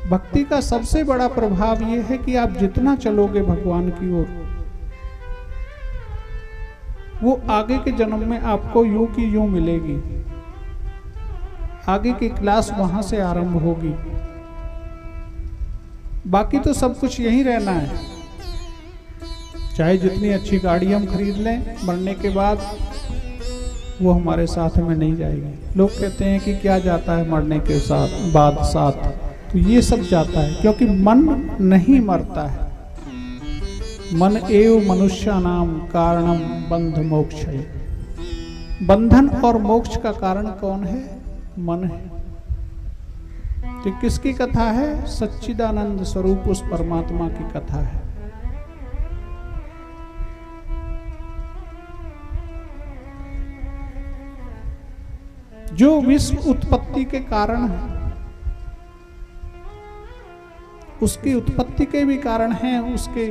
भक्ति का सबसे बड़ा प्रभाव यह है कि आप जितना चलोगे भगवान की ओर, वो आगे के जन्म में आपको यूं की यूं मिलेगी। आगे की क्लास वहां से आरंभ होगी। बाकी तो सब कुछ यहीं रहना है। चाहे जितनी अच्छी गाड़ी हम खरीद लें, मरने के बाद वो हमारे साथ में नहीं जाएगी। लोग कहते हैं कि क्या जाता है मरने के बाद साथ, तो ये सब जाता है, क्योंकि मन नहीं मरता है। मन एव मनुष्यानाम कारणम बंध मोक्षय। बंधन और मोक्ष का कारण कौन है? मन है। तो किसकी कथा है? सच्चिदानंद स्वरूप उस परमात्मा की कथा है। जो विश्व उत्पत्ति के कारण है, उसकी उत्पत्ति के भी कारण हैं, उसके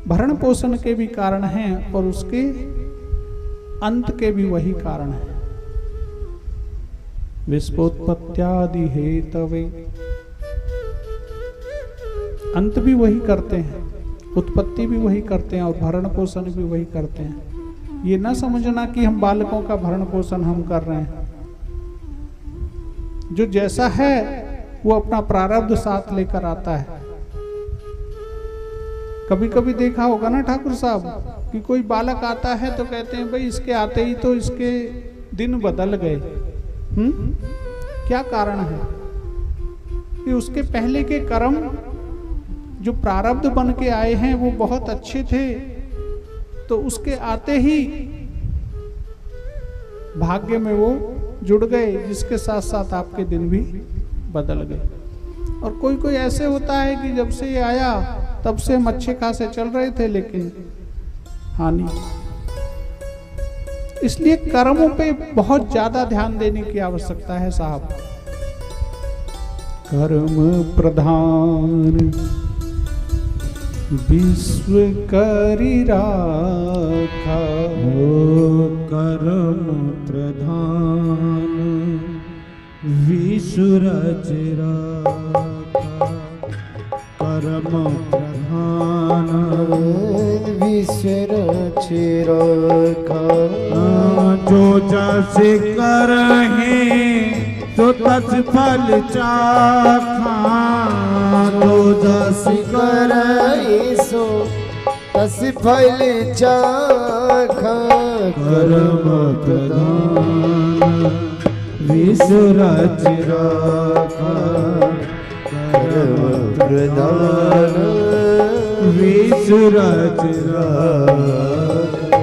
भरण पोषण के भी कारण हैं, और उसके अंत के भी वही कारण है। विश्वोत्पत्त्यादि हेतवे, अंत भी वही करते हैं, उत्पत्ति भी वही करते हैं, और भरण पोषण भी वही करते हैं। ये ना समझना कि हम बालकों का भरण पोषण हम कर रहे हैं। जो जैसा है वो अपना प्रारब्ध साथ लेकर आता है। कभी कभी देखा होगा ना ठाकुर साहब कि कोई बालक आता है तो कहते हैं भाई इसके आते ही तो इसके दिन बदल गए। क्या कारण है? कि उसके पहले के कर्म जो प्रारब्ध बन के आए हैं वो बहुत अच्छे थे, तो उसके आते ही भाग्य में वो जुड़ गए, जिसके साथ साथ आपके दिन भी बदल गए। और कोई कोई ऐसे होता है कि जब से ये आया तब से हम अच्छे खासे चल रहे थे, लेकिन हानि। इसलिए कर्मों पे बहुत ज्यादा ध्यान देने की आवश्यकता है साहब। कर्म प्रधान विश्व करी राखा, कर्म प्रधान विश्व रच राखा। कर्म प्रधान विश्व रच राखा। जो जस करहि तो तस फल चाखा। जो जस करहि सो तस फल चाखा। कर्म प्रधान विश्व रच राखा। कर्म प्रधान विश्व रच राखा।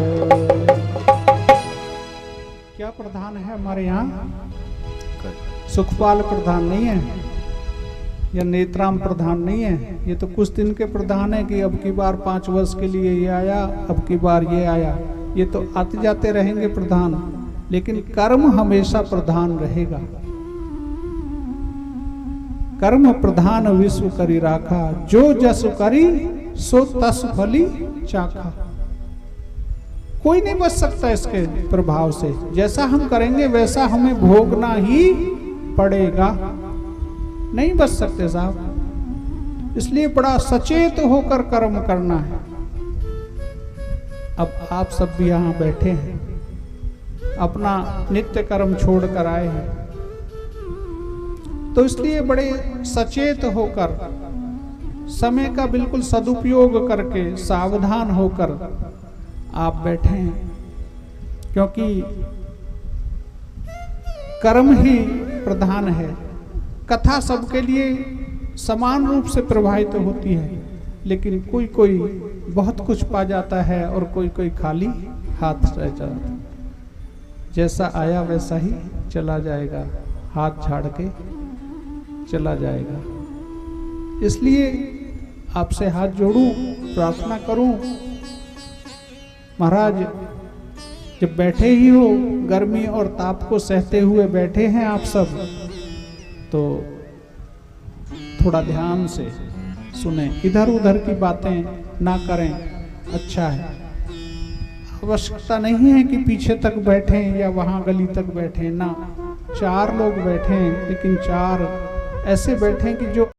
क्या प्रधान है हमारे यहाँ? सुखपाल प्रधान नहीं है, या नेत्राम प्रधान नहीं है। ये तो कुछ दिन के प्रधान है कि अब की बार 5 वर्ष के लिए ये आया, अब की बार ये आया। ये तो आते जाते रहेंगे प्रधान, लेकिन कर्म हमेशा प्रधान रहेगा। कर्म प्रधान विश्व करी राखा। जो जस करी सो तस फली चाखा। कोई नहीं बच सकता इसके प्रभाव से। जैसा हम करेंगे वैसा हमें भोगना ही पड़ेगा। नहीं बच सकते साहब। इसलिए बड़ा सचेत होकर कर्म करना है। अब आप सब भी यहाँ बैठे हैं, अपना नित्य कर्म छोड़ कर आए हैं, तो इसलिए बड़े सचेत होकर, समय का बिल्कुल सदुपयोग करके, सावधान होकर आप बैठे हैं। क्योंकि कर्म ही प्रधान है। कथा सबके लिए समान रूप से प्रभावित होती है, लेकिन कोई कोई बहुत कुछ पा जाता है और कोई कोई खाली हाथ रह जाता है। जैसा आया वैसा ही चला जाएगा, हाथ झाड़ के चला जाएगा। इसलिए आपसे हाथ जोड़ूं, प्रार्थना करूं, महाराज जब बैठे ही हो, गर्मी और ताप को सहते हुए बैठे हैं आप सब, तो थोड़ा ध्यान से सुने, इधर उधर की बातें ना करें। अच्छा है। आवश्यकता नहीं है कि पीछे तक बैठें या वहाँ गली तक बैठें ना। 4 लोग बैठें, लेकिन 4 ऐसे बैठें कि जो